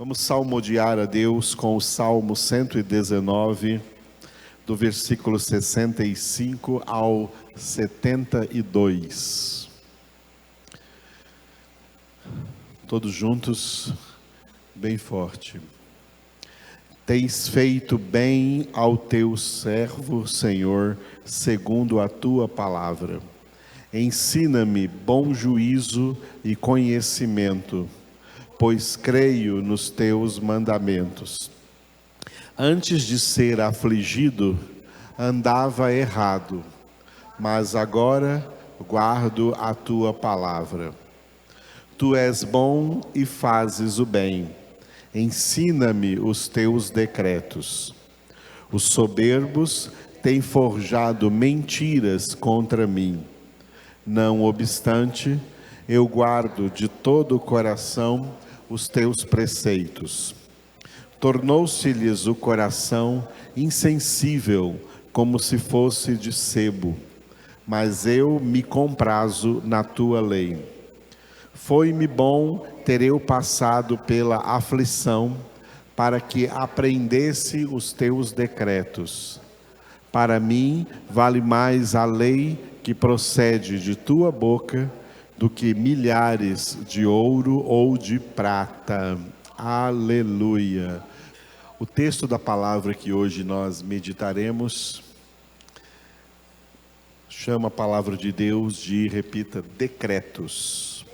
Vamos salmodiar a Deus com o Salmo 119, do versículo 65 ao 72. Todos juntos, bem forte. Tens feito bem ao teu servo, Senhor, segundo a tua palavra. Ensina-me bom juízo e conhecimento, pois creio nos teus mandamentos. Antes de ser afligido, andava errado, mas agora guardo a tua palavra. Tu és bom e fazes o bem. Ensina-me os teus decretos. Os soberbos têm forjado mentiras contra mim. Não obstante, eu guardo de todo o coração os teus preceitos. Tornou-se-lhes o coração insensível, como se fosse de sebo, mas eu me comprazo na tua lei. Foi-me bom ter eu passado pela aflição, para que aprendesse os teus decretos. Para mim vale mais a lei que procede de tua boca, do que milhares de ouro ou de prata. Aleluia. O texto da palavra que hoje nós meditaremos chama a palavra de Deus de, repita, decretos.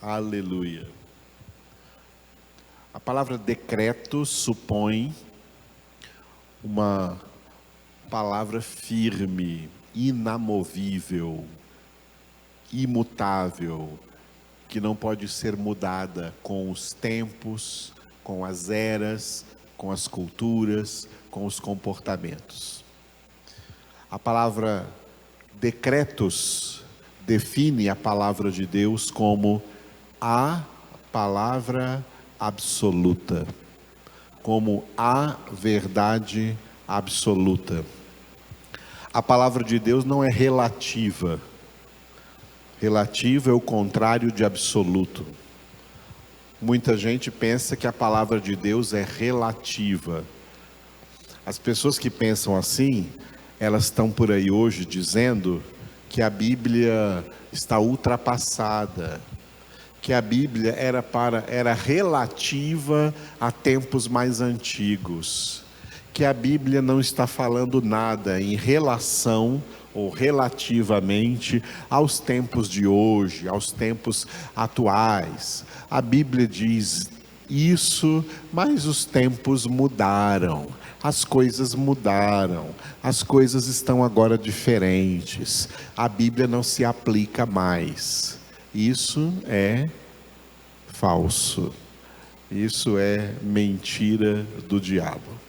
Aleluia. A palavra decreto supõe uma palavra firme, inamovível, imutável, que não pode ser mudada com os tempos, com as eras, com as culturas, com os comportamentos. A palavra decretos define a palavra de Deus como a palavra absoluta, como a verdade absoluta. A palavra de Deus não é relativa. Relativa é o contrário de absoluto. Muita gente pensa que a palavra de Deus é relativa. As pessoas que pensam assim, elas estão por aí hoje dizendo que a Bíblia está ultrapassada, que a Bíblia era relativa a tempos mais antigos, que a Bíblia não está falando nada em relação ou relativamente aos tempos de hoje, aos tempos atuais. A Bíblia diz isso, mas os tempos mudaram, as coisas mudaram, as coisas estão agora diferentes, a Bíblia não se aplica mais. Isso é falso, isso é mentira do diabo.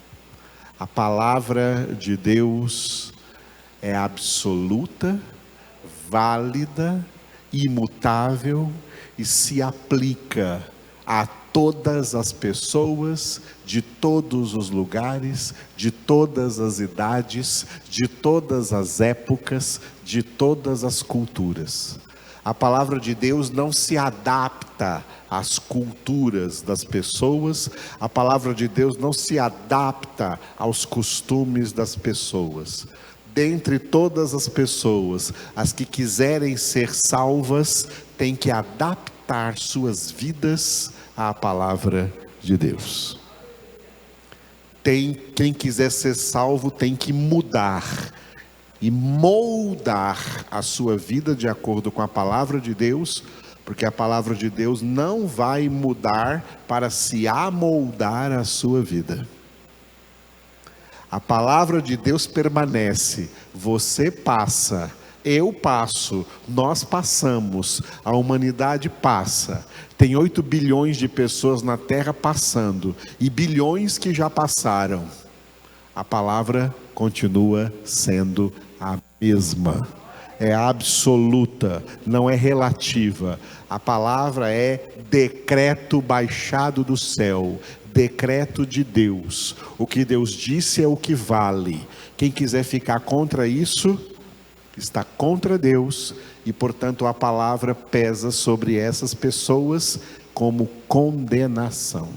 A palavra de Deus é absoluta, válida, imutável e se aplica a todas as pessoas, de todos os lugares, de todas as idades, de todas as épocas, de todas as culturas. A palavra de Deus não se adapta às culturas das pessoas, a palavra de Deus não se adapta aos costumes das pessoas. Dentre todas as pessoas, as que quiserem ser salvas, têm que adaptar suas vidas à palavra de Deus. Quem quiser ser salvo tem que mudar e moldar a sua vida de acordo com a palavra de Deus, porque a palavra de Deus não vai mudar para se amoldar à sua vida. A palavra de Deus permanece, você passa, eu passo, nós passamos, a humanidade passa. Tem 8 bilhões de pessoas na Terra passando, e bilhões que já passaram. A palavra continua sendo a mesma, é absoluta, não é relativa. A palavra é decreto baixado do céu, decreto de Deus. O que Deus disse é o que vale. Quem quiser ficar contra isso, está contra Deus e, portanto, a palavra pesa sobre essas pessoas como condenação.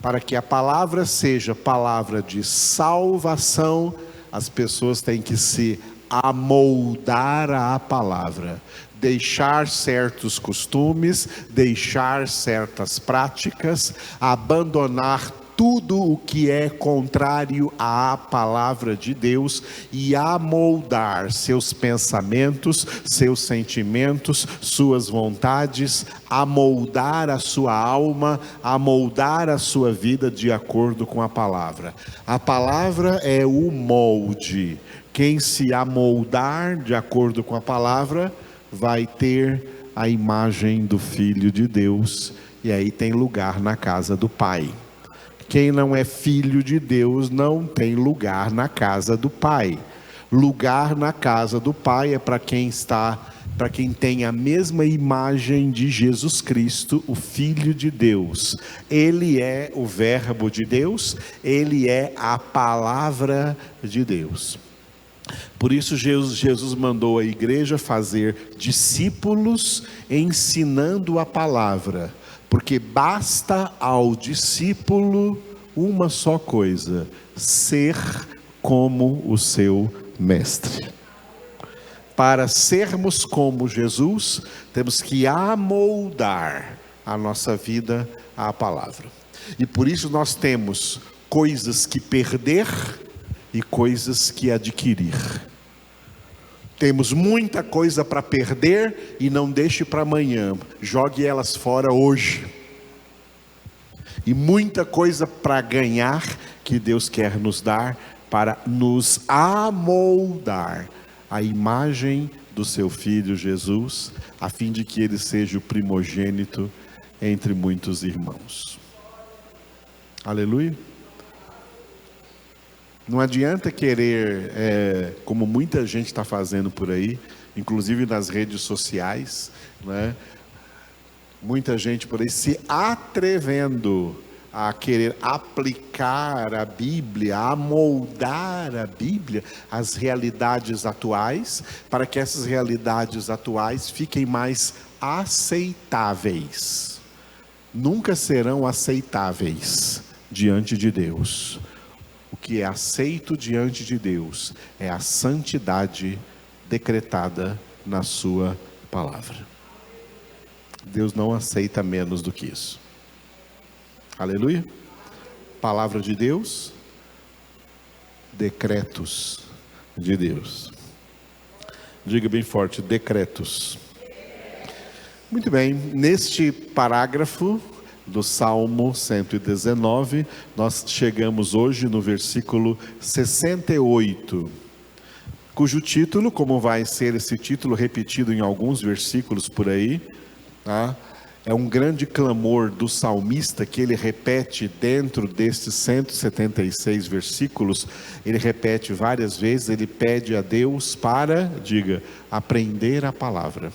Para que a palavra seja palavra de salvação, as pessoas têm que se amoldar à palavra, deixar certos costumes, deixar certas práticas, abandonar tudo o que é contrário à palavra de Deus e amoldar seus pensamentos, seus sentimentos, suas vontades, amoldar a sua alma, amoldar a sua vida de acordo com a palavra. A palavra é o molde. Quem se amoldar de acordo com a palavra vai ter a imagem do Filho de Deus, e aí tem lugar na casa do Pai. Quem não é filho de Deus não tem lugar na casa do Pai. Lugar na casa do Pai é para quem tem a mesma imagem de Jesus Cristo, o Filho de Deus. Ele é o Verbo de Deus, ele é a palavra de Deus. Por isso Jesus mandou a igreja fazer discípulos ensinando a palavra, porque basta ao discípulo uma só coisa: ser como o seu mestre. Para sermos como Jesus, temos que amoldar a nossa vida à palavra. E por isso nós temos coisas que perder e coisas que adquirir. Temos muita coisa para perder e não deixe para amanhã, jogue elas fora hoje. E muita coisa para ganhar que Deus quer nos dar para nos amoldar à imagem do seu Filho Jesus, a fim de que ele seja o primogênito entre muitos irmãos. Aleluia. Não adianta querer, como muita gente está fazendo por aí, inclusive nas redes sociais, né? Muita gente por aí se atrevendo a querer aplicar a Bíblia, a moldar a Bíblia às realidades atuais, para que essas realidades atuais fiquem mais aceitáveis. Nunca serão aceitáveis diante de Deus. O que é aceito diante de Deus é a santidade decretada na sua palavra. Deus não aceita menos do que isso. Aleluia. Palavra de Deus, decretos de Deus. Diga bem forte: decretos. Muito bem, neste parágrafo do Salmo 119, nós chegamos hoje no versículo 68, cujo título, como vai ser esse título repetido em alguns versículos por aí, tá? É um grande clamor do salmista que ele repete dentro destes 176 versículos, ele repete várias vezes, ele pede a Deus para, diga, aprender a palavra.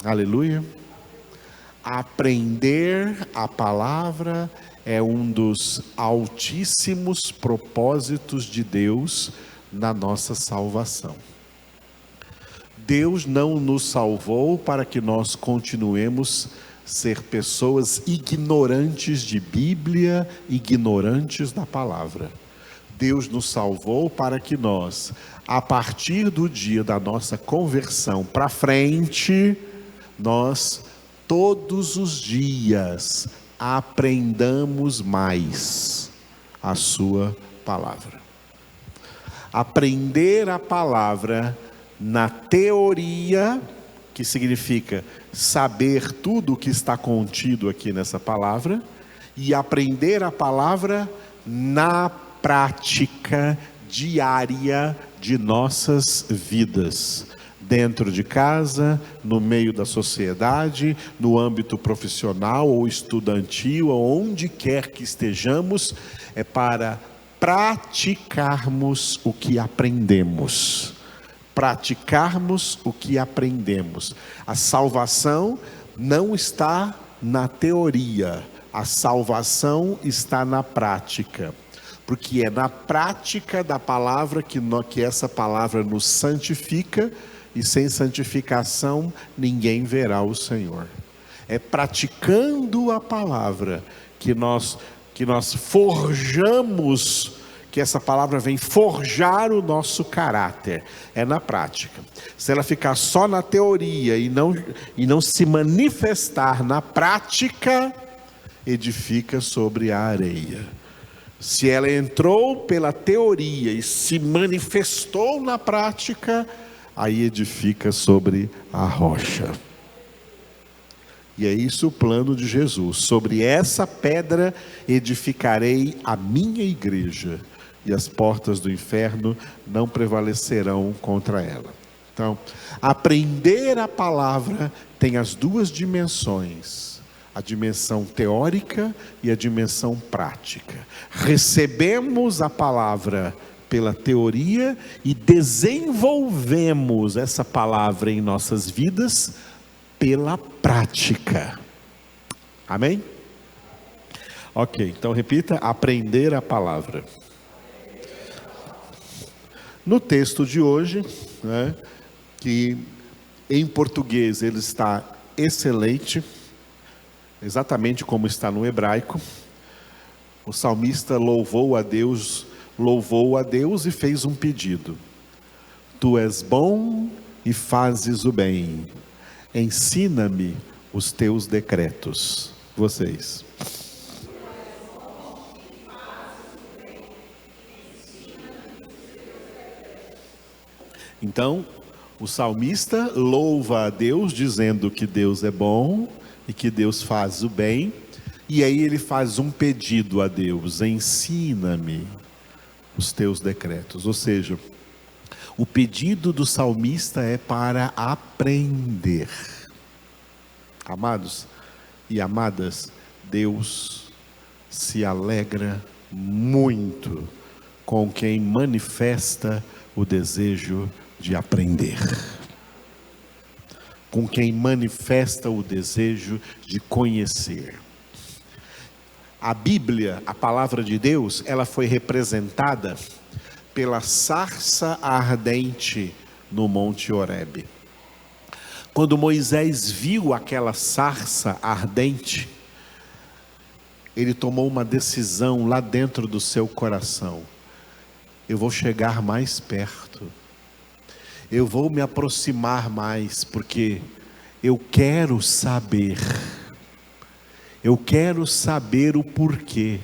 Aleluia. Aprender a palavra é um dos altíssimos propósitos de Deus na nossa salvação. Deus não nos salvou para que nós continuemos ser pessoas ignorantes de Bíblia, ignorantes da palavra. Deus nos salvou para que nós, a partir do dia da nossa conversão para frente, nós todos os dias aprendamos mais a sua palavra. Aprender a palavra na teoria, que significa saber tudo o que está contido aqui nessa palavra, e aprender a palavra na prática diária de nossas vidas. Dentro de casa, no meio da sociedade, no âmbito profissional ou estudantil, ou onde quer que estejamos, é para praticarmos o que aprendemos. Praticarmos o que aprendemos. A salvação não está na teoria, a salvação está na prática. porque é na prática da palavra que essa palavra nos santifica, e sem santificação ninguém verá o Senhor. É praticando a palavra que nós forjamos, que essa palavra vem forjar o nosso caráter. É na prática. Se ela ficar só na teoria e não se manifestar na prática, edifica sobre a areia. Se ela entrou pela teoria e se manifestou na prática, aí edifica sobre a rocha. E é isso o plano de Jesus. Sobre essa pedra edificarei a minha igreja, e as portas do inferno não prevalecerão contra ela. Então, aprender a palavra tem as duas dimensões: a dimensão teórica e a dimensão prática. Recebemos a palavra pela teoria e desenvolvemos essa palavra em nossas vidas pela prática. Amém? Ok, então repita: aprender a palavra. No texto de hoje, que em português ele está excelente, exatamente como está no hebraico. O salmista louvou a Deus e fez um pedido: Tu és bom e fazes o bem, ensina-me os teus decretos. Vocês. Então, o salmista louva a Deus, dizendo que Deus é bom e que Deus faz o bem. E aí ele faz um pedido a Deus: ensina-me os teus decretos. Ou seja, o pedido do salmista é para aprender. Amados e amadas, Deus se alegra muito com quem manifesta o desejo de aprender, com quem manifesta o desejo de conhecer. A Bíblia, a palavra de Deus, ela foi representada pela sarça ardente no Monte Horebe. Quando Moisés viu aquela sarça ardente, ele tomou uma decisão lá dentro do seu coração: eu vou chegar mais perto, eu vou me aproximar mais, porque eu quero saber o porquê.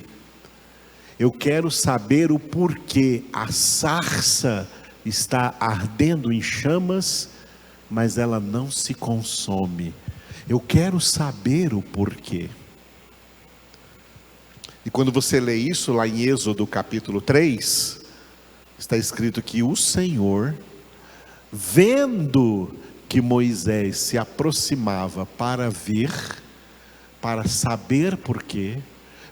Eu quero saber o porquê a sarça está ardendo em chamas, mas ela não se consome. Eu quero saber o porquê. E quando você lê isso lá em Êxodo capítulo 3, está escrito que o Senhor, vendo que Moisés se aproximava para ver, para saber porquê,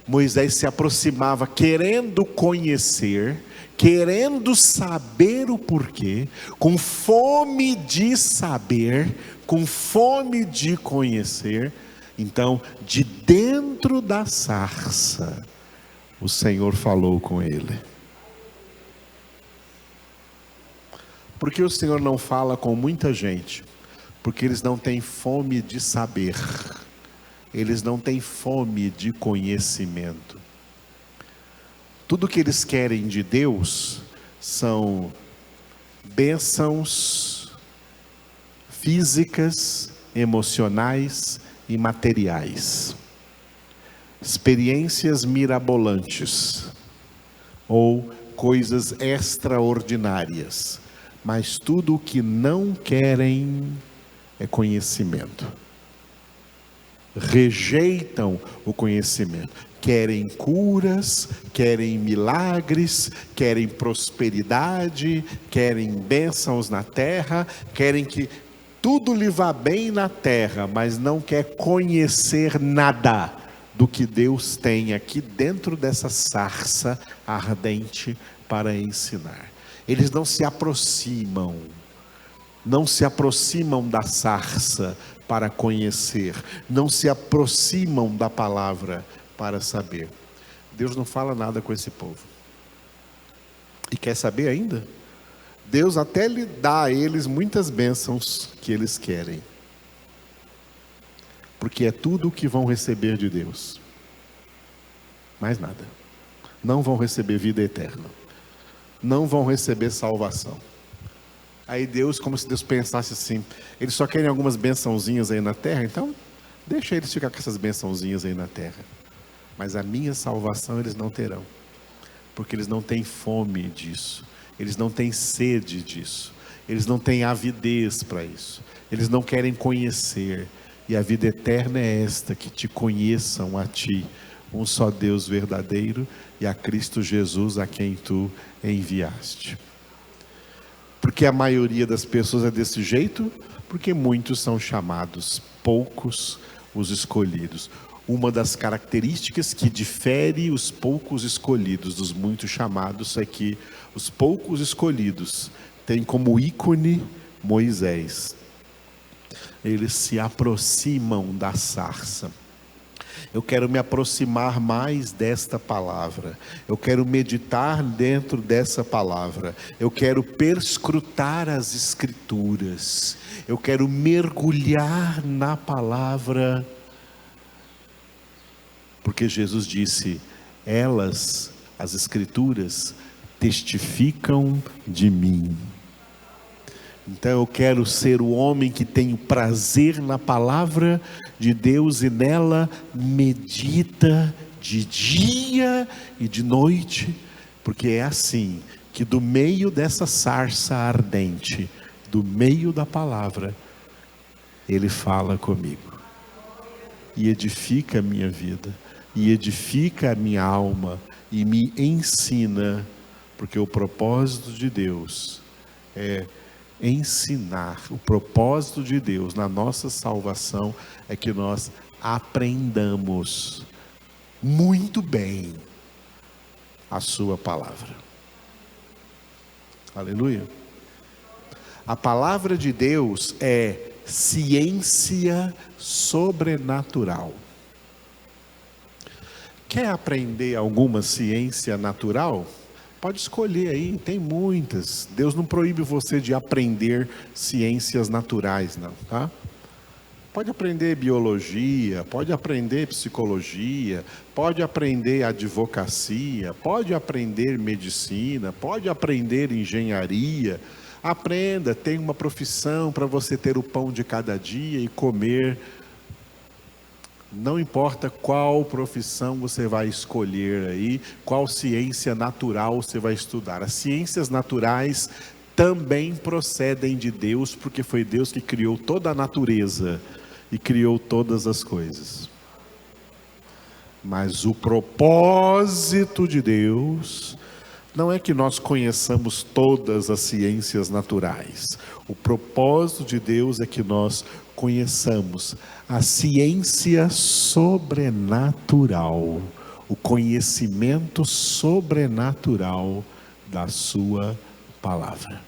Moisés se aproximava querendo conhecer, querendo saber o porquê, com fome de saber, com fome de conhecer. Então, de dentro da sarça, o Senhor falou com ele. Por que o Senhor não fala com muita gente? Porque eles não têm fome de saber, eles não têm fome de conhecimento. Tudo que eles querem de Deus são bênçãos físicas, emocionais e materiais, experiências mirabolantes ou coisas extraordinárias. Mas tudo o que não querem é conhecimento. Rejeitam o conhecimento. Querem curas, querem milagres, querem prosperidade, querem bênçãos na terra, querem que tudo lhe vá bem na terra, mas não quer conhecer nada do que Deus tem aqui dentro dessa sarça ardente para ensinar. Eles não se aproximam da sarça para conhecer, não se aproximam da palavra para saber. Deus não fala nada com esse povo. E quer saber ainda? Deus até lhe dá a eles muitas bênçãos que eles querem. Porque é tudo o que vão receber de Deus. Mais nada. Não vão receber vida eterna. Não vão receber salvação. Aí Deus, como se Deus pensasse assim, eles só querem algumas bençãozinhas aí na terra, então deixa eles ficar com essas bençãozinhas aí na terra. Mas a minha salvação eles não terão. Porque eles não têm fome disso. Eles não têm sede disso. Eles não têm avidez para isso. Eles não querem conhecer. E a vida eterna é esta, que te conheçam a ti, um só Deus verdadeiro, e a Cristo Jesus a quem tu enviaste. Porque a maioria das pessoas é desse jeito? Porque muitos são chamados, poucos os escolhidos. Uma das características que difere os poucos escolhidos dos muitos chamados é que os poucos escolhidos têm como ícone Moisés. Eles se aproximam da sarça. Eu quero me aproximar mais desta palavra. Eu quero meditar dentro dessa palavra. Eu quero perscrutar as Escrituras. Eu quero mergulhar na palavra. Porque Jesus disse, elas, as Escrituras, testificam de mim. Então eu quero ser o homem que tem o prazer na palavra de Deus e nela medita de dia e de noite, porque é assim que do meio dessa sarça ardente, do meio da palavra, Ele fala comigo e edifica a minha vida, e edifica a minha alma, e me ensina, porque o propósito de Deus é ensinar. O propósito de Deus na nossa salvação é que nós aprendamos muito bem a sua palavra. Aleluia. A palavra de Deus é ciência sobrenatural. Quer aprender alguma ciência natural? Pode escolher aí, tem muitas. Deus não proíbe você de aprender ciências naturais, não, tá? Pode aprender biologia, pode aprender psicologia, pode aprender advocacia, pode aprender medicina, pode aprender engenharia. Aprenda, tem uma profissão para você ter o pão de cada dia e comer. Não importa qual profissão você vai escolher aí, qual ciência natural você vai estudar. As ciências naturais também procedem de Deus, porque foi Deus que criou toda a natureza e criou todas as coisas. Mas o propósito de Deus não é que nós conheçamos todas as ciências naturais. O propósito de Deus é que nós conheçamos a ciência sobrenatural, o conhecimento sobrenatural da sua palavra.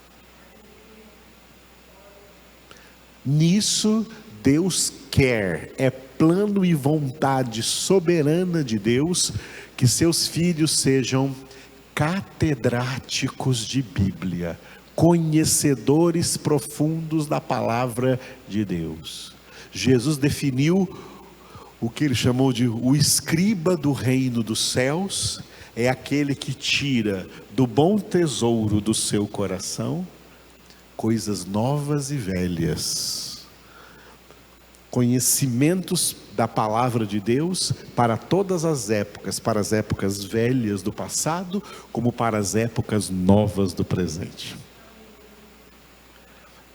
Nisso Deus quer, é plano e vontade soberana de Deus que seus filhos sejam catedráticos de Bíblia, conhecedores profundos da palavra de Deus. Jesus definiu o que ele chamou de o escriba do reino dos céus, é aquele que tira do bom tesouro do seu coração coisas novas e velhas, conhecimentos da palavra de Deus para todas as épocas, para as épocas velhas do passado, como para as épocas novas do presente.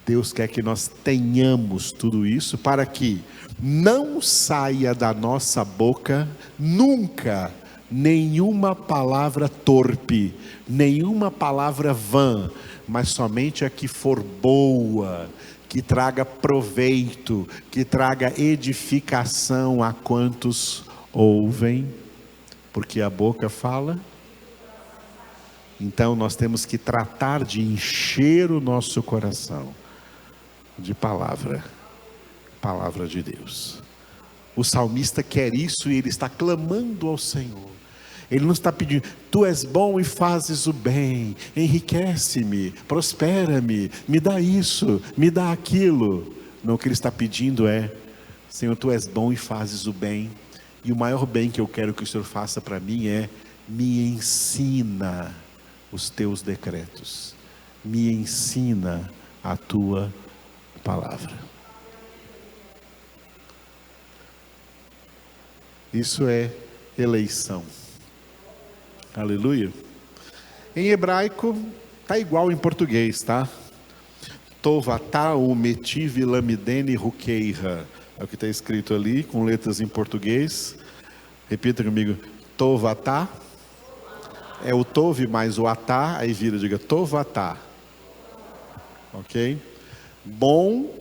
Deus quer que nós tenhamos tudo isso para que não saia da nossa boca nunca nenhuma palavra torpe, nenhuma palavra vã, mas somente a que for boa, que traga proveito, que traga edificação a quantos ouvem, porque a boca fala. Então nós temos que tratar de encher o nosso coração de palavra de Deus. O salmista quer isso e ele está clamando ao Senhor. Ele não está pedindo, tu és bom e fazes o bem, enriquece-me, prospera-me, me dá isso, me dá aquilo. Não, o que ele está pedindo é, Senhor, tu és bom e fazes o bem, e o maior bem que eu quero que o Senhor faça para mim é, me ensina os teus decretos, me ensina a tua palavra. Isso é eleição. Aleluia. Em hebraico tá igual em português, tá? Tovatá, umetiv, lamidene, rukeira. É o que está escrito ali, com letras em português. Repita comigo. Tovatá. É o tove mais o atá, aí vira, diga tovatá. Ok? Bom,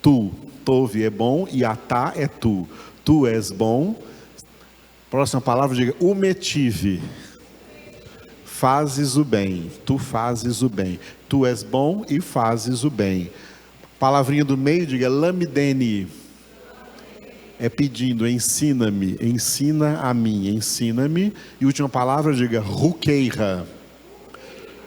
tu. Tove é bom e atá é tu. Tu és bom. Próxima palavra, diga umetive. Fazes o bem, tu fazes o bem. Tu és bom e fazes o bem. Palavrinha do meio, diga lamidene. É pedindo, ensina-me, ensina a mim, ensina-me. E última palavra, diga rukeira.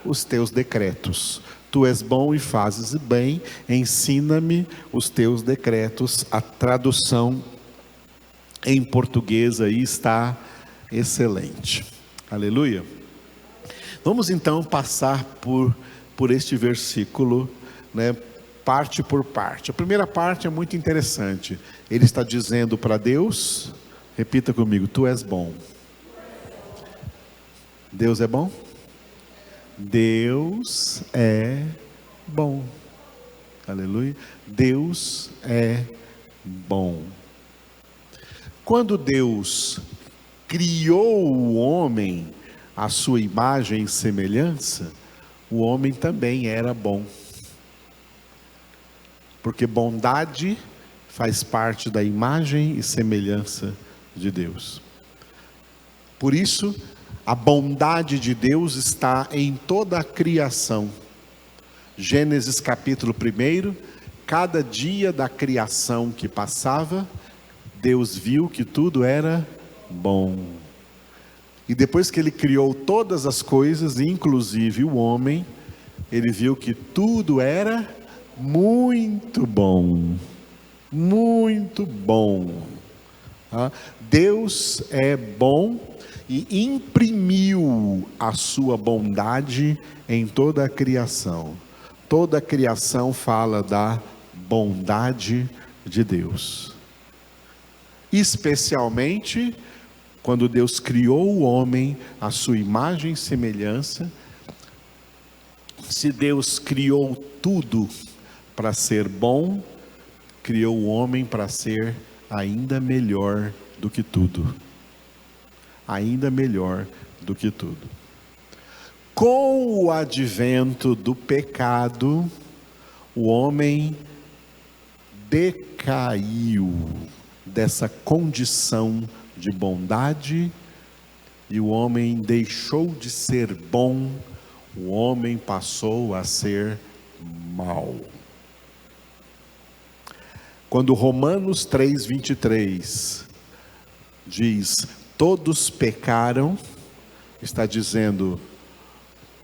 Os teus decretos. Tu és bom e fazes o bem, ensina-me os teus decretos. A tradução em português aí está excelente. Aleluia. Vamos então passar por este versículo, né, parte por parte. A primeira parte é muito interessante. Ele está dizendo para Deus, repita comigo, tu és bom. Deus é bom? Deus é bom. Aleluia. Deus é bom. Quando Deus criou o homem à sua imagem e semelhança, o homem também era bom. Porque bondade faz parte da imagem e semelhança de Deus. Por isso, a bondade de Deus está em toda a criação. Gênesis capítulo 1, cada dia da criação que passava, Deus viu que tudo era bom. E depois que ele criou todas as coisas, inclusive o homem, ele viu que tudo era muito bom. Muito bom. Deus é bom e imprimiu a sua bondade em toda a criação. Toda a criação fala da bondade de Deus. Especialmente quando Deus criou o homem à sua imagem e semelhança. Se Deus criou tudo para ser bom, criou o homem para ser ainda melhor do que tudo. Ainda melhor do que tudo. Com o advento do pecado, o homem decaiu dessa condição de bondade e o homem deixou de ser bom, o homem passou a ser mau. Quando Romanos 3:23 diz, todos pecaram, está dizendo,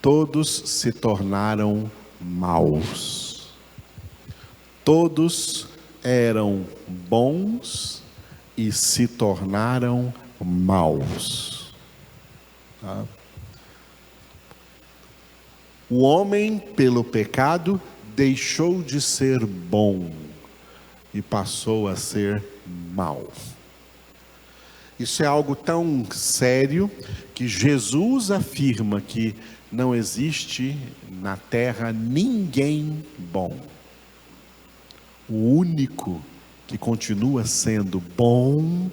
todos se tornaram maus. Todos eram bons e se tornaram maus. Tá? O homem, pelo pecado, deixou de ser bom e passou a ser mau. Isso é algo tão sério que Jesus afirma que não existe na terra ninguém bom. O único que continua sendo bom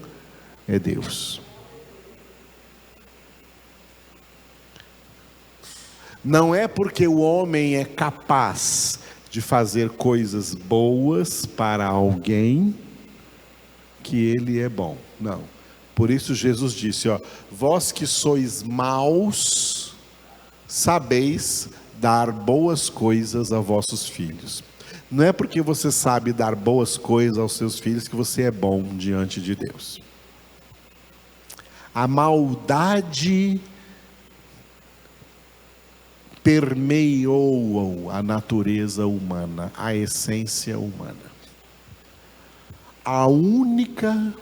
é Deus. Não é porque o homem é capaz de fazer coisas boas para alguém que ele é bom. Não. Por isso Jesus disse, vós que sois maus, sabeis dar boas coisas a vossos filhos. Não é porque você sabe dar boas coisas aos seus filhos que você é bom diante de Deus. A maldade permeou a natureza humana, a essência humana. A única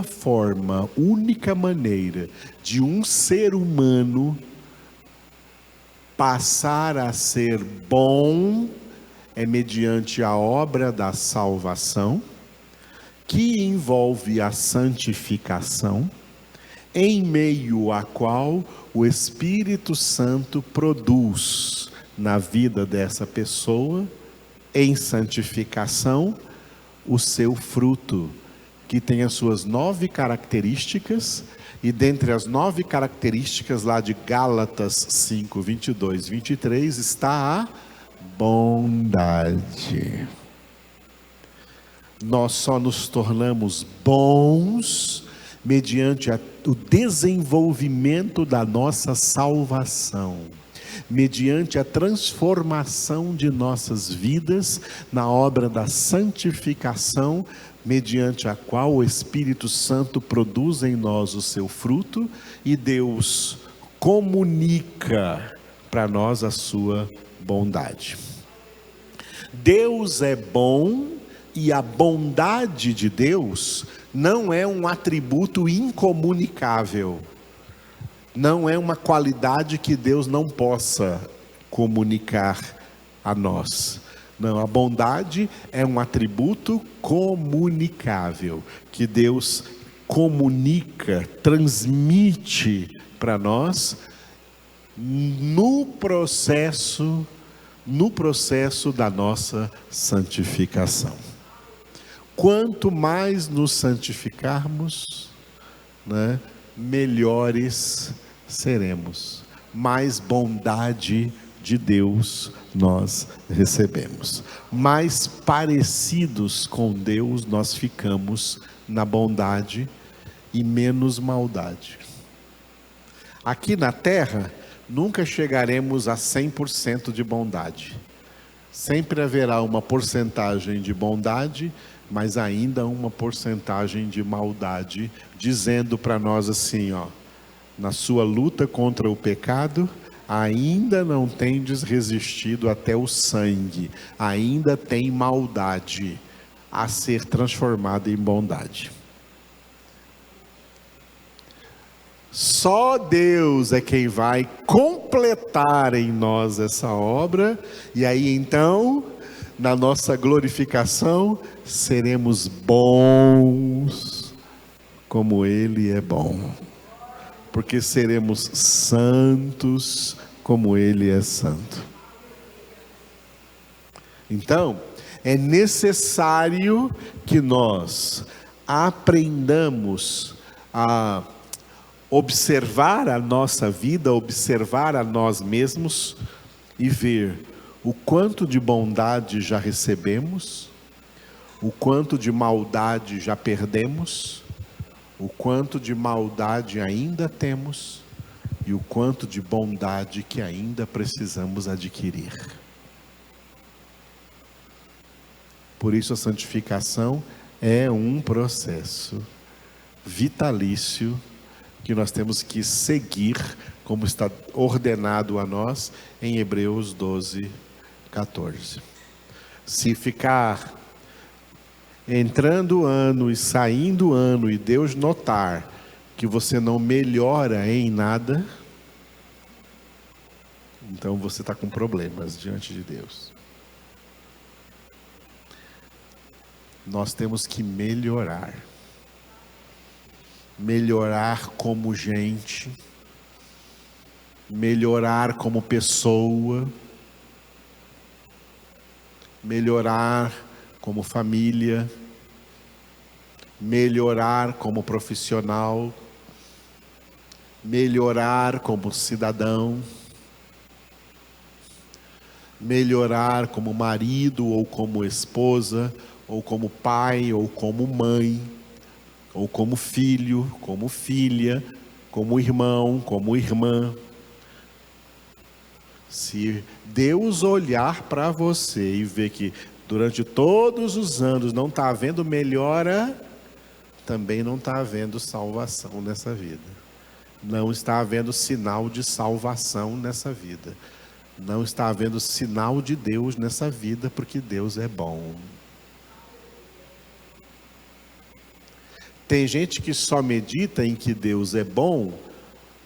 forma, única maneira de um ser humano passar a ser bom é mediante a obra da salvação, que envolve a santificação, em meio à qual o Espírito Santo produz na vida dessa pessoa, em santificação, o seu fruto, que tem as suas 9 características, e dentre as 9 características lá de Gálatas 5, 22, 23, está a bondade. Nós só nos tornamos bons mediante o desenvolvimento da nossa salvação, mediante a transformação de nossas vidas na obra da santificação, mediante a qual o Espírito Santo produz em nós o seu fruto e Deus comunica para nós a sua bondade. Deus é bom e a bondade de Deus não é um atributo incomunicável, não é uma qualidade que Deus não possa comunicar a nós. Não, a bondade é um atributo comunicável, que Deus comunica, transmite para nós no processo da nossa santificação. Quanto mais nos santificarmos, melhores seremos, mais bondade de Deus nós recebemos, mais parecidos com Deus nós ficamos na bondade e menos maldade. Aqui na terra nunca chegaremos a 100% de bondade, sempre haverá uma porcentagem de bondade, mas ainda uma porcentagem de maldade, dizendo para nós assim, na sua luta contra o pecado, ainda não tendes resistido até o sangue, ainda tem maldade a ser transformada em bondade. Só Deus é quem vai completar em nós essa obra, e aí então, na nossa glorificação, seremos bons como Ele é bom, porque seremos santos como Ele é santo. Então, é necessário que nós aprendamos a observar a nossa vida, observar a nós mesmos e ver o quanto de bondade já recebemos, o quanto de maldade já perdemos, o quanto de maldade ainda temos e o quanto de bondade que ainda precisamos adquirir. Por isso a santificação é um processo vitalício que nós temos que seguir, como está ordenado a nós em Hebreus 12, 14. Se ficar entrando o ano e saindo o ano e Deus notar que você não melhora em nada, então você está com problemas diante de Deus. Nós temos que melhorar como gente, melhorar como pessoa, melhorar como família, melhorar como profissional, melhorar como cidadão, melhorar como marido ou como esposa, ou como pai ou como mãe, ou como filho, como filha, como irmão, como irmã. Se Deus olhar para você e ver que durante todos os anos não está havendo melhora, também não está havendo salvação nessa vida. Não está havendo sinal de salvação nessa vida. Não está havendo sinal de Deus nessa vida, porque Deus é bom. Tem gente que só medita em que Deus é bom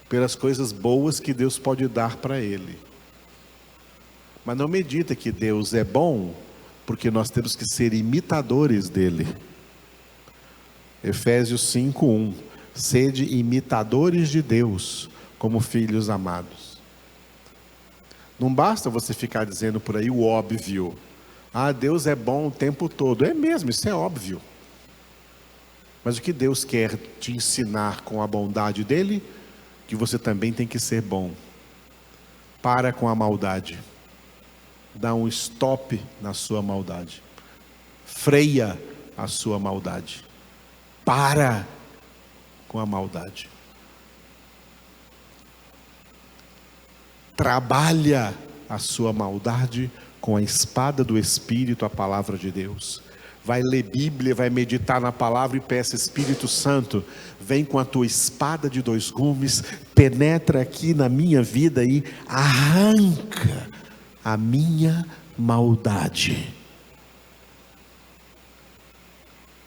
pelas coisas boas que Deus pode dar para ele. Mas não medita que Deus é bom porque nós temos que ser imitadores dele. Efésios 5:1. Sede imitadores de Deus, como filhos amados. Não basta você ficar dizendo por aí o óbvio. Ah, Deus é bom o tempo todo. É mesmo, isso é óbvio. Mas o que Deus quer te ensinar com a bondade dele? Que você também tem que ser bom. Para com a maldade. Dá um stop na sua maldade. Freia a sua maldade. Para com a maldade. Trabalha a sua maldade com a espada do Espírito, a palavra de Deus. Vai ler Bíblia, vai meditar na palavra e peça: Espírito Santo, vem com a tua espada de 2 gumes, penetra aqui na minha vida e arranca a minha maldade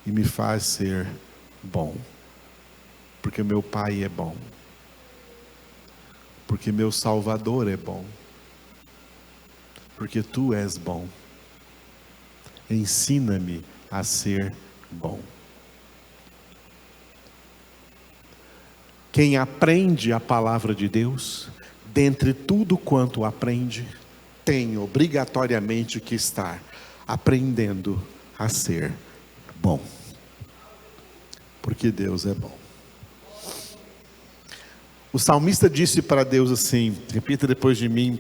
e me faz ser bom, porque meu Pai é bom, porque meu Salvador é bom, porque tu és bom. Ensina-me a ser bom. Quem aprende a palavra de Deus, dentre tudo quanto aprende, tem obrigatoriamente que estar aprendendo a ser bom. Porque Deus é bom. O salmista disse para Deus assim, repita depois de mim: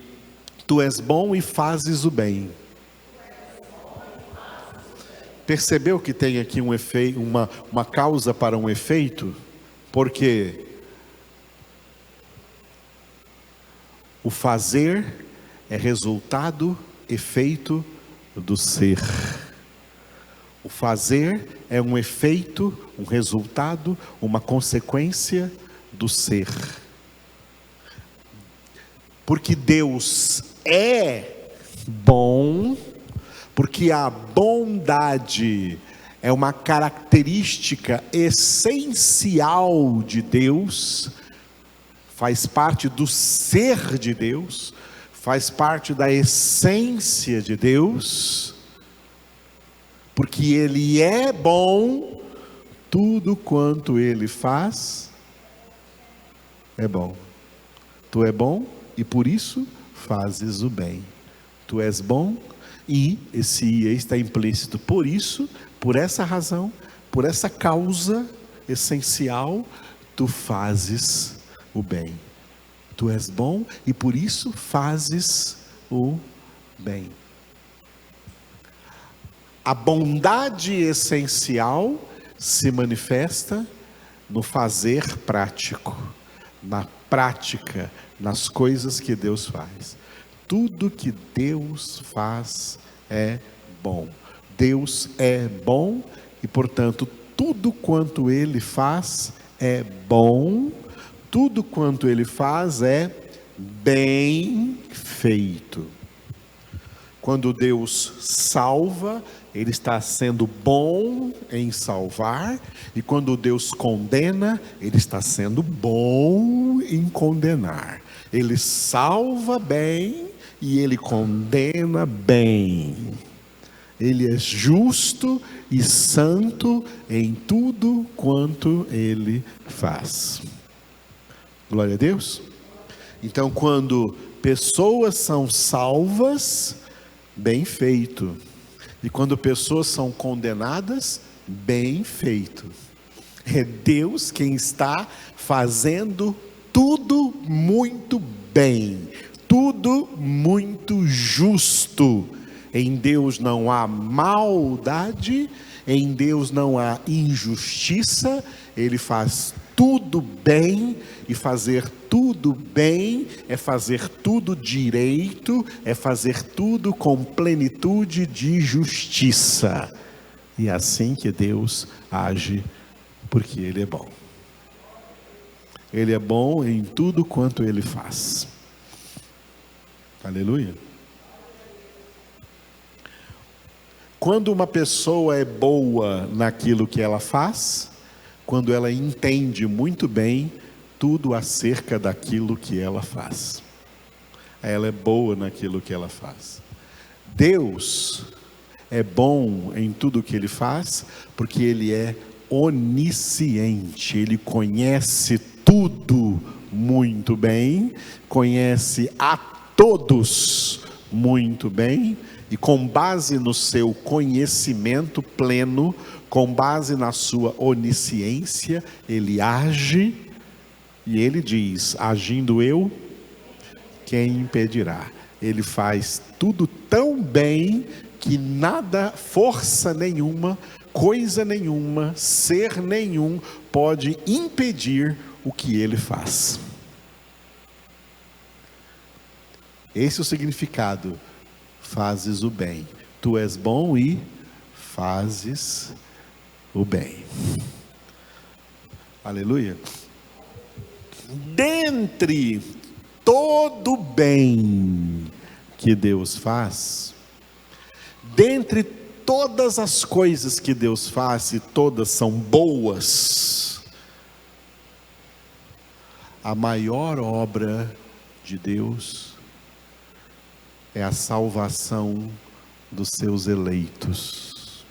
tu és bom e fazes o bem. Percebeu que tem aqui um efeito, uma causa para um efeito? Porque o fazer é resultado, efeito do ser. O fazer é um efeito, um resultado, uma consequência do ser. Porque Deus é bom, porque a bondade é uma característica essencial de Deus, faz parte do ser de Deus, faz parte da essência de Deus, porque Ele é bom, tudo quanto Ele faz é bom. Tu é bom e por isso fazes o bem. Tu és bom e esse "e" está implícito. Por isso, por essa razão, por essa causa essencial, tu fazes o bem. Tu és bom e por isso fazes o bem. A bondade essencial se manifesta no fazer prático, na prática, nas coisas que Deus faz. Tudo que Deus faz é bom. Deus é bom e, portanto, tudo quanto Ele faz é bom. Tudo quanto Ele faz é bem feito. Quando Deus salva, Ele está sendo bom em salvar. E quando Deus condena, Ele está sendo bom em condenar. Ele salva bem e Ele condena bem. Ele é justo e santo em tudo quanto Ele faz. Glória a Deus. Então, quando pessoas são salvas, bem feito. E quando pessoas são condenadas, bem feito. É Deus quem está fazendo tudo muito bem, tudo muito justo. Em Deus não há maldade, em Deus não há injustiça. Ele faz tudo bem, e fazer tudo bem é fazer tudo direito, é fazer tudo com plenitude de justiça. E é assim que Deus age Porque Ele é bom. Ele é bom em tudo quanto Ele faz. Aleluia. Quando uma pessoa é boa naquilo que ela faz, quando ela entende muito bem tudo acerca daquilo que ela faz, ela é boa naquilo que ela faz. Deus é bom em tudo que Ele faz, porque Ele é onisciente, Ele conhece tudo muito bem, conhece a todos muito bem, e com base no seu conhecimento pleno, com base na sua onisciência, Ele age, e Ele diz: agindo eu, quem impedirá? Ele faz tudo tão bem que nada, força nenhuma, coisa nenhuma, ser nenhum pode impedir o que Ele faz. Esse é o significado. Fazes o bem. Tu és bom e fazes o bem. Aleluia. Dentre todo bem que Deus faz, dentre todas as coisas que Deus faz, e todas são boas, a maior obra de Deus é a salvação dos seus eleitos.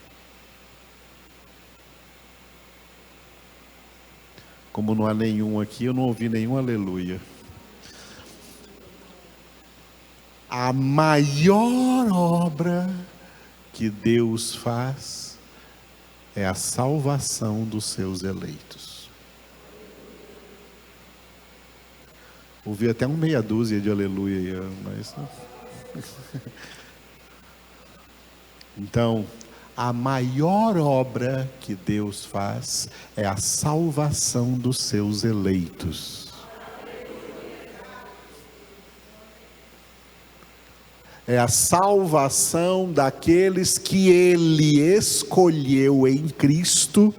Como não há nenhum aqui, eu não ouvi nenhum aleluia. A maior obra que Deus faz é a salvação dos seus eleitos. Ouvi até uma meia dúzia de aleluia, mas então, a maior obra que Deus faz é a salvação dos seus eleitos. É a salvação daqueles que Ele escolheu em Cristo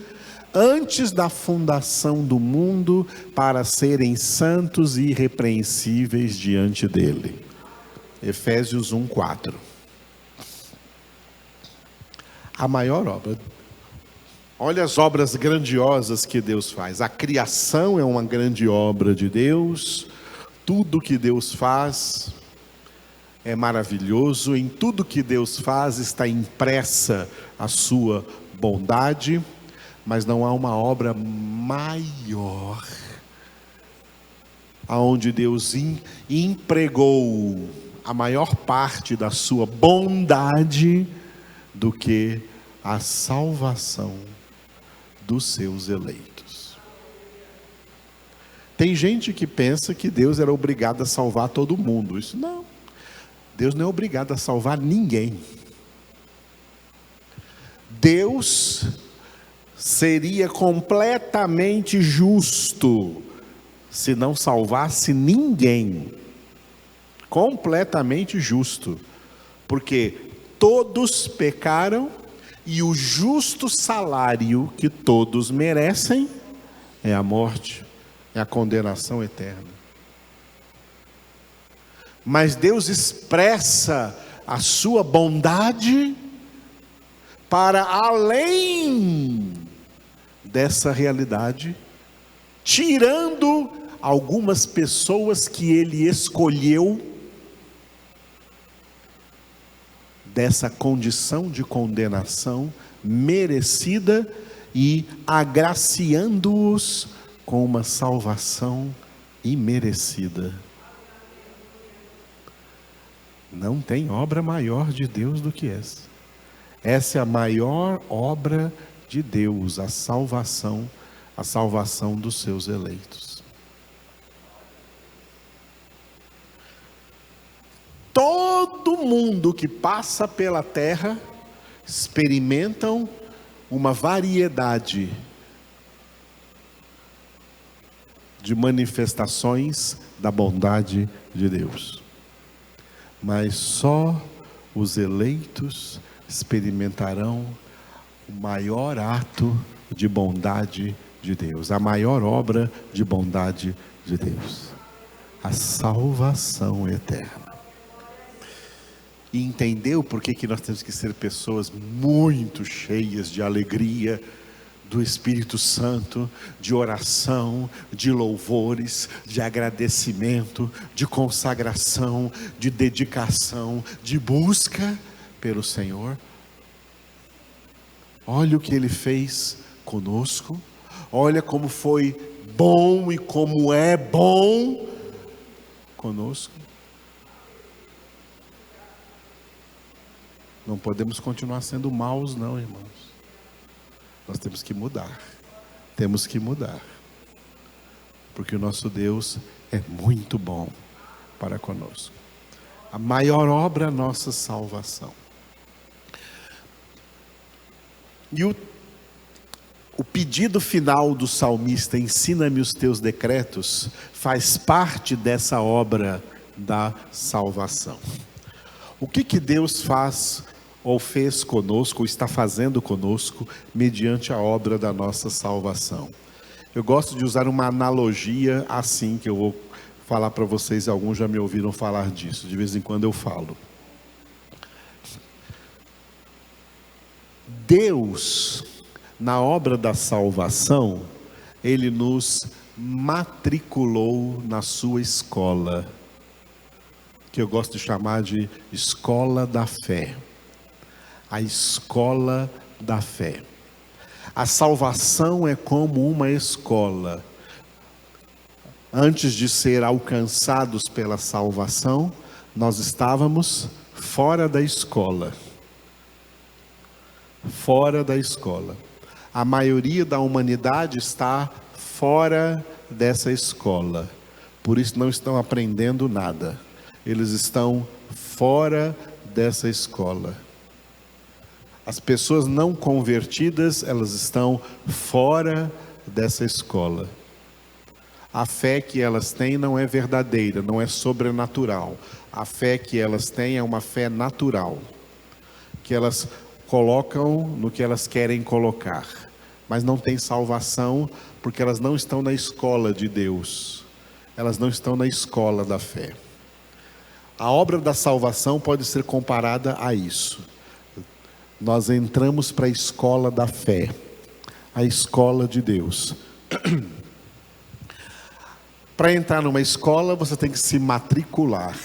antes da fundação do mundo para serem santos e irrepreensíveis diante dEle. Efésios 1:4. A maior obra. Olha as obras grandiosas que Deus faz. A criação é uma grande obra de Deus. Tudo que Deus faz é maravilhoso. Em tudo que Deus faz está impressa a sua bondade. Mas não há uma obra maior, aonde Deus empregou a maior parte da sua bondade do que a salvação dos seus eleitos. Tem gente que pensa que Deus era obrigado a salvar todo mundo. Isso não. Deus não é obrigado a salvar ninguém. Deus seria completamente justo se não salvasse ninguém. Completamente justo, porque todos pecaram e o justo salário que todos merecem é a morte, é a condenação eterna. Mas Deus expressa a sua bondade para além dessa realidade, tirando algumas pessoas que Ele escolheu dessa condição de condenação merecida e agraciando-os com uma salvação imerecida. Não tem obra maior de Deus do que essa. Essa é a maior obra de Deus, a salvação dos seus eleitos. Todo mundo que passa pela terra experimentam uma variedade de manifestações da bondade de Deus. Mas só os eleitos experimentarão o maior ato de bondade de Deus, a maior obra de bondade de Deus, a salvação eterna. E entendeu por que nós temos que ser pessoas muito cheias de alegria do Espírito Santo, de oração, de louvores, de agradecimento, de consagração, de dedicação, de busca pelo Senhor? Olha o que Ele fez conosco, olha como foi bom e como é bom conosco. Não podemos continuar sendo maus, não, irmãos. Nós temos que mudar. Temos que mudar. Porque o nosso Deus é muito bom para conosco. A maior obra é a nossa salvação. E o pedido final do salmista, ensina-me os teus decretos, faz parte dessa obra da salvação. O que Deus faz ou fez conosco, ou está fazendo conosco, mediante a obra da nossa salvação? Eu gosto de usar uma analogia assim, que eu vou falar para vocês, alguns já me ouviram falar disso, de vez em quando eu falo. Deus, na obra da salvação, Ele nos matriculou na sua escola, que eu gosto de chamar de escola da fé. A escola da fé. A salvação é como uma escola. Antes de ser alcançados pela salvação, nós estávamos fora da escola. Fora da escola. A maioria da humanidade está fora dessa escola. Por isso não estão aprendendo nada. Eles estão fora dessa escola. As pessoas não convertidas, elas estão fora dessa escola. A fé que elas têm não é verdadeira, não é sobrenatural. A fé que elas têm é uma fé natural, que elas colocam no que elas querem colocar, mas não tem salvação, porque elas não estão na escola de Deus, elas não estão na escola da fé. A obra da salvação pode ser comparada a isso. Nós entramos para a escola da fé, a escola de Deus. Para entrar numa escola, você tem que se matricular.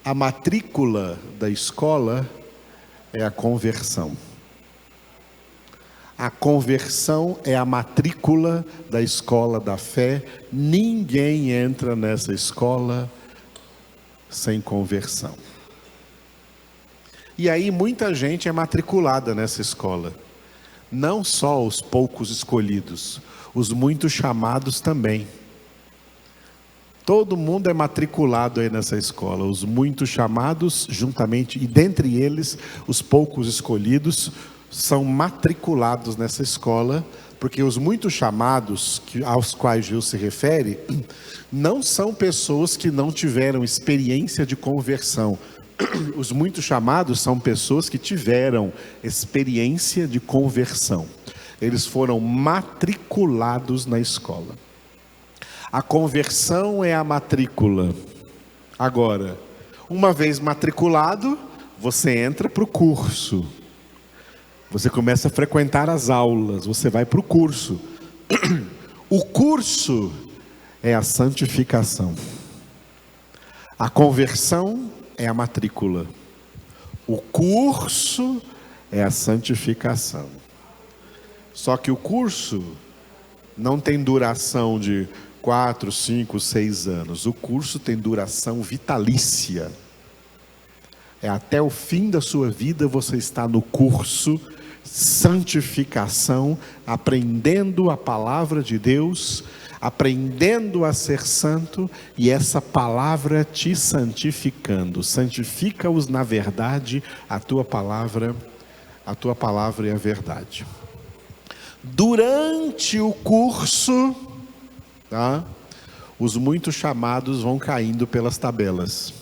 A matrícula da escola é a conversão. A conversão é a matrícula da escola da fé. Ninguém entra nessa escola sem conversão. E aí muita gente é matriculada nessa escola. Não só os poucos escolhidos, os muitos chamados também. Todo mundo é matriculado aí nessa escola. Os muitos chamados, juntamente, e dentre eles, os poucos escolhidos, são matriculados nessa escola, porque os muitos chamados, aos quais Jesus se refere, não são pessoas que não tiveram experiência de conversão. Os muitos chamados são pessoas que tiveram experiência de conversão. Eles foram matriculados na escola. A conversão é a matrícula. Agora, uma vez matriculado, você entra para o curso. Você começa a frequentar as aulas, você vai para o curso. O curso é a santificação. A conversão é a matrícula. O curso é a santificação. Só que o curso não tem duração de 4, 5, 6 anos. O curso tem duração vitalícia. É até o fim da sua vida você está no curso santificação, aprendendo a palavra de Deus, aprendendo a ser santo, e essa palavra te santificando. Santifica-os na verdade, a tua palavra é a verdade. Durante o curso, os muitos chamados vão caindo pelas tabelas,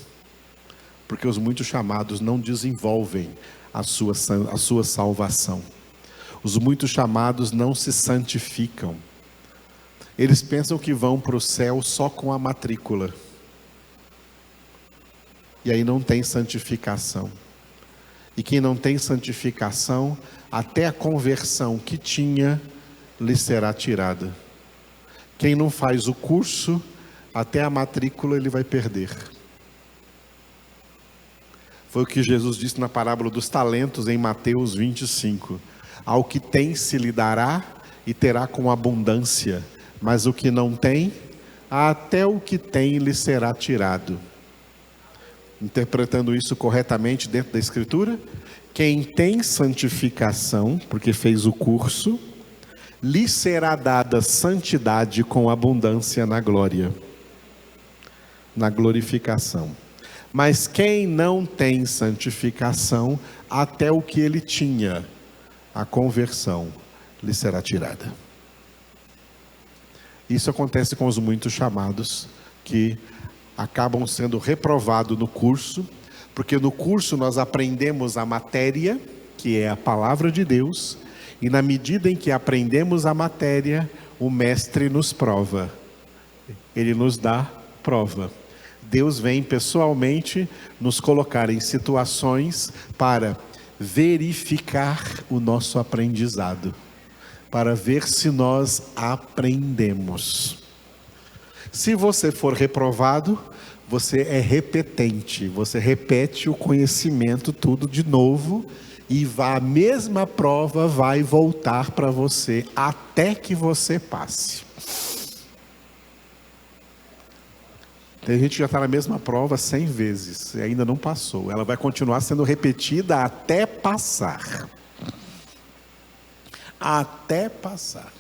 porque os muitos chamados não desenvolvem a sua salvação. Os muito chamados não se santificam. Eles pensam que vão para o céu só com a matrícula. E aí não tem santificação. E quem não tem santificação, até a conversão que tinha, lhe será tirada. Quem não faz o curso, até a matrícula ele vai perder. Foi o que Jesus disse na parábola dos talentos em Mateus 25. Ao que tem se lhe dará e terá com abundância, mas o que não tem, até o que tem lhe será tirado. Interpretando isso corretamente dentro da Escritura, quem tem santificação, porque fez o curso, lhe será dada santidade com abundância na glória, na glorificação. Mas quem não tem santificação, até o que ele tinha, a conversão, lhe será tirada. Isso acontece com os muitos chamados, que acabam sendo reprovados no curso, porque no curso nós aprendemos a matéria, que é a palavra de Deus, e na medida em que aprendemos a matéria, o mestre nos prova, ele nos dá prova. Deus vem pessoalmente nos colocar em situações para verificar o nosso aprendizado, para ver se nós aprendemos. Se você for reprovado, você é repetente, você repete o conhecimento tudo de novo, e a mesma prova vai voltar para você até que você passe. Tem gente que já está na mesma prova 100 vezes e ainda não passou. Ela vai continuar sendo repetida até passar. Até passar.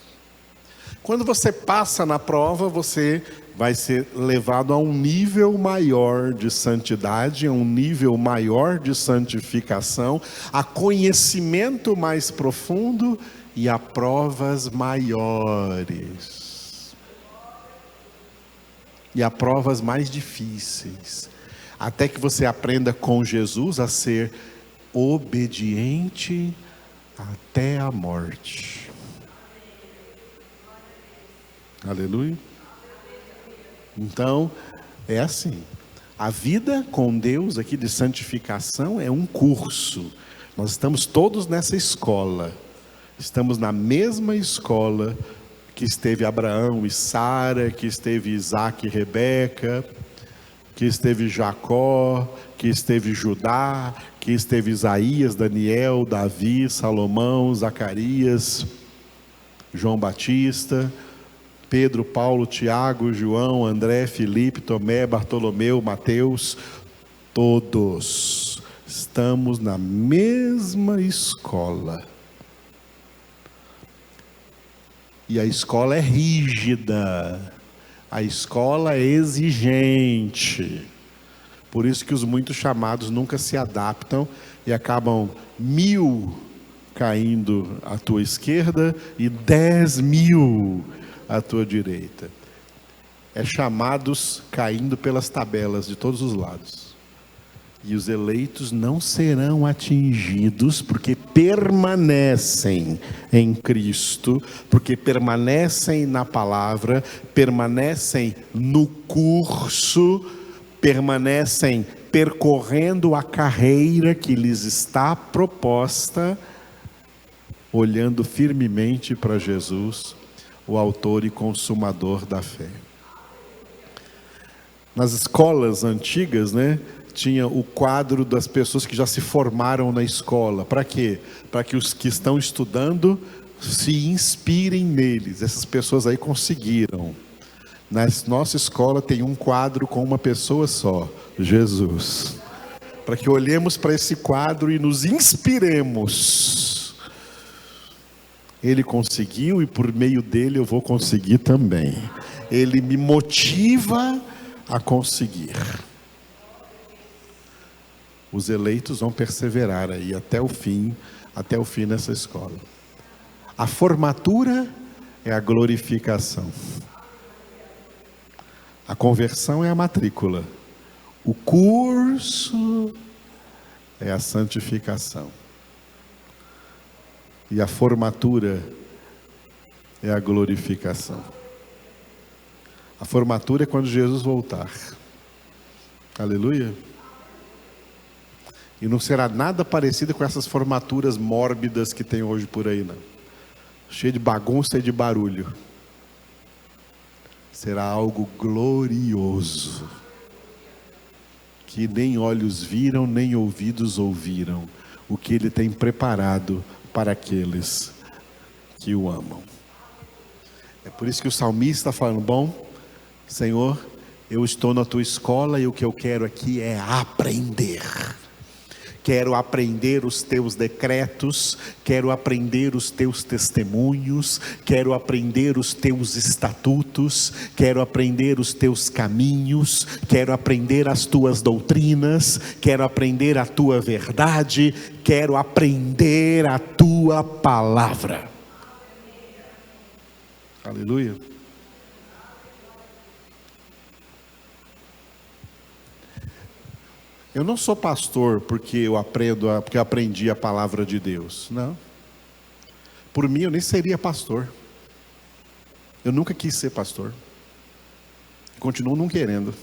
Quando você passa na prova, você vai ser levado a um nível maior de santidade, a um nível maior de santificação, a conhecimento mais profundo e a provas maiores. E a provas mais difíceis. Até que você aprenda com Jesus a ser obediente até a morte. Aleluia. Então, é assim. A vida com Deus aqui de santificação é um curso. Nós estamos todos nessa escola. Estamos na mesma escola que esteve Abraão e Sara, que esteve Isaac e Rebeca, que esteve Jacó, que esteve Judá, que esteve Isaías, Daniel, Davi, Salomão, Zacarias, João Batista, Pedro, Paulo, Tiago, João, André, Filipe, Tomé, Bartolomeu, Mateus. Todos estamos na mesma escola. E a escola é rígida, a escola é exigente. Por isso que os muitos chamados nunca se adaptam e acabam 1000 caindo à tua esquerda e 10.000 à tua direita. É chamados caindo pelas tabelas de todos os lados. E os eleitos não serão atingidos porque permanecem em Cristo, porque permanecem na palavra, permanecem no curso, permanecem percorrendo a carreira que lhes está proposta, olhando firmemente para Jesus, o autor e consumador da fé. Nas escolas antigas, tinha o quadro das pessoas que já se formaram na escola. Para quê? Para que os que estão estudando se inspirem neles. Essas pessoas aí conseguiram. Na nossa escola tem um quadro com uma pessoa só, Jesus. Para que olhemos para esse quadro e nos inspiremos. Ele conseguiu e por meio dele eu vou conseguir também. Ele me motiva a conseguir. Os eleitos vão perseverar aí até o fim nessa escola. A formatura é a glorificação. A conversão é a matrícula. O curso é a santificação. E a formatura é a glorificação. A formatura é quando Jesus voltar. Aleluia. E não será nada parecido com essas formaturas mórbidas que tem hoje por aí, não. Cheio de bagunça e de barulho. Será algo glorioso, que nem olhos viram, nem ouvidos ouviram, o que Ele tem preparado para aqueles que o amam. É por isso que o salmista está falando: bom, Senhor, eu estou na tua escola e o que eu quero aqui é aprender. Quero aprender os teus decretos, quero aprender os teus testemunhos, quero aprender os teus estatutos, quero aprender os teus caminhos, quero aprender as tuas doutrinas, quero aprender a tua verdade, quero aprender a tua palavra. Aleluia. Eu não sou pastor porque eu aprendi a palavra de Deus. Não. Por mim eu nem seria pastor. Eu nunca quis ser pastor. Continuo não querendo.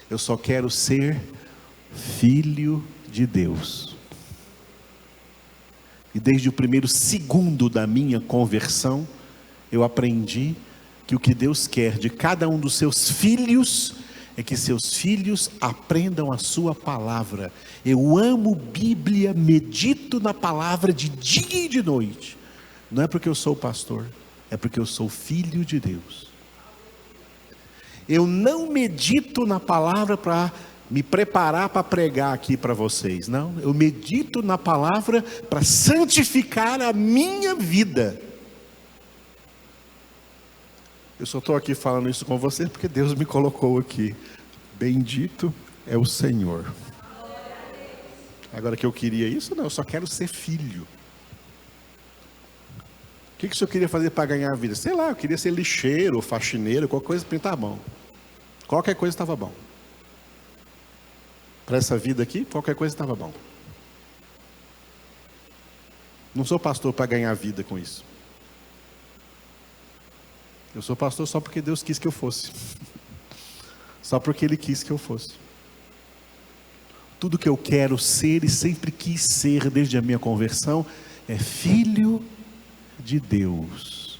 Eu só quero ser filho de Deus. E desde o primeiro segundo da minha conversão, eu aprendi que o que Deus quer de cada um dos seus filhos é que seus filhos aprendam a sua palavra. Eu amo Bíblia, medito na palavra de dia e de noite. Não é porque eu sou pastor, é porque eu sou filho de Deus. Eu não medito na palavra para me preparar para pregar aqui para vocês, não. Eu medito na palavra para santificar a minha vida. Eu só estou aqui falando isso com vocês porque Deus me colocou aqui. Bendito é o Senhor. Agora que eu queria isso, não, eu só quero ser filho. O que o senhor queria fazer para ganhar a vida? Sei lá, eu queria ser lixeiro, faxineiro, qualquer coisa para mim estava bom. Qualquer coisa estava bom. Para essa vida aqui, qualquer coisa estava bom. Não sou pastor para ganhar vida com isso. Eu sou pastor só porque Deus quis que eu fosse. Só porque Ele quis que eu fosse. Tudo que eu quero ser e sempre quis ser desde a minha conversão é filho de Deus.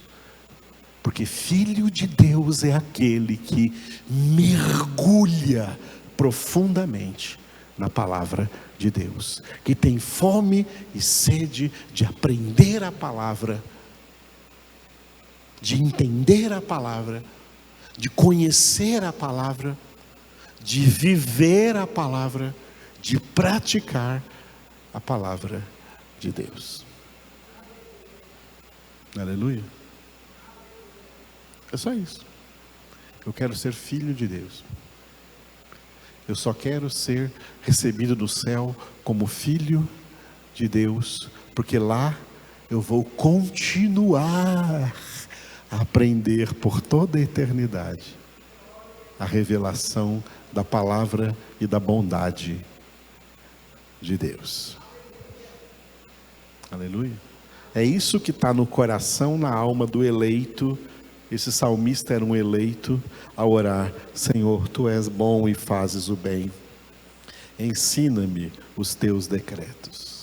Porque filho de Deus é aquele que mergulha profundamente na palavra de Deus, que tem fome e sede de aprender a palavra, de entender a palavra, de conhecer a palavra, de viver a palavra, de praticar a palavra de Deus. Aleluia. É só isso. Eu quero ser filho de Deus. Eu só quero ser recebido no céu como filho de Deus, porque lá eu vou continuar a aprender por toda a eternidade a revelação da palavra e da bondade de Deus. Aleluia. É isso que está no coração, na alma do eleito. Esse salmista era um eleito a orar: Senhor, Tu és bom e fazes o bem. Ensina-me os Teus decretos.